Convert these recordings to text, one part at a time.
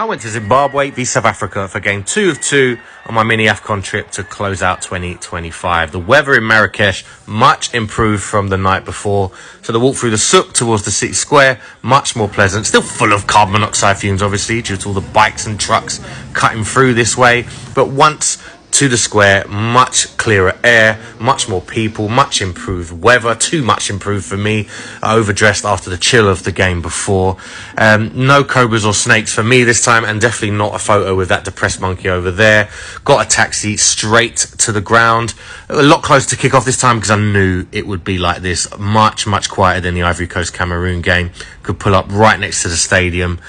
I went to Zimbabwe v South Africa for game 2 of 2 on my mini AFCON trip to close out 2025. The weather in Marrakesh much improved from the night before, so the walk through the souk towards the city square much more pleasant. Still full of carbon monoxide fumes, obviously, due to all the bikes and trucks cutting through this way. But once to the square, much clearer air, much more people, much improved weather, too much improved for me. I overdressed after the chill of the game before. No cobras or snakes for me this time, and definitely not a photo with that depressed monkey over there. Got a taxi straight to the ground, a lot closer to kick off this time because I knew it would be like this, much quieter than the Ivory Coast Cameroon game. Could pull up right next to the stadium.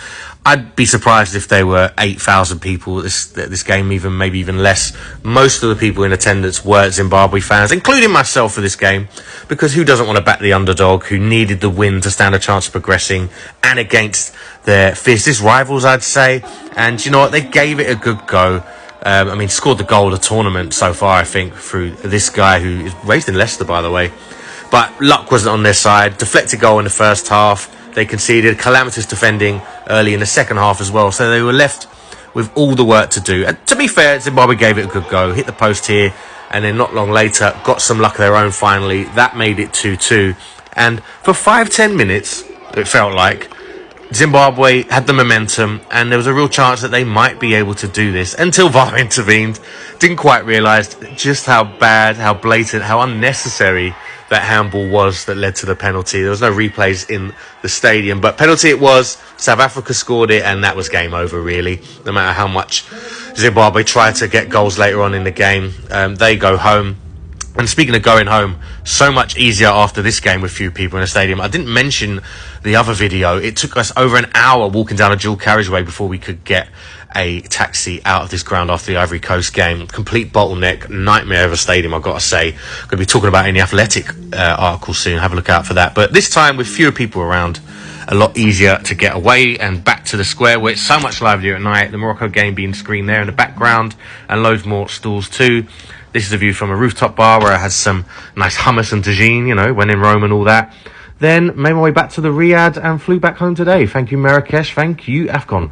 I'd be surprised if there were 8,000 people at this game, maybe even less. Most of the people in attendance were Zimbabwe fans, including myself for this game, because who doesn't want to back the underdog, who needed the win to stand a chance of progressing, and against their fiercest rivals, I'd say. And you know what? They gave it a good go. Scored the goal of the tournament so far, I think, through this guy who is raised in Leicester, by the way. But luck wasn't on their side. Deflected goal in the first half. They conceded calamitous defending early in the second half as well. So they were left with all the work to do. And to be fair, Zimbabwe gave it a good go. Hit the post here. And then not long later, got some luck of their own finally. That made it 2-2. And for 5-10 minutes, it felt like, Zimbabwe had the momentum. And there was a real chance that they might be able to do this. Until VAR intervened. Didn't quite realise just how bad, how blatant, how unnecessary that handball was that led to the penalty. There was no replays in the stadium, but penalty it was. South Africa scored it, and that was game over, really. No matter how much Zimbabwe tried to get goals later on in the game, they go home. And speaking of going home, so much easier after this game with few people in the stadium. I didn't mention the other video. It took us over an hour walking down a dual carriageway before we could get a taxi out of this ground after the Ivory Coast game. Complete bottleneck, nightmare of a stadium, I've got to say. Going to be talking about any athletic article soon. Have a look out for that. But this time with fewer people around, a lot easier to get away and back to the square, where it's so much livelier at night. The Morocco game being screened there in the background, and loads more stalls too. This is a view from a rooftop bar where I had some nice hummus and tagine, you know, when in Rome and all that. Then made my way back to the Riyadh and flew back home today. Thank you, Marrakesh. Thank you, AFCON.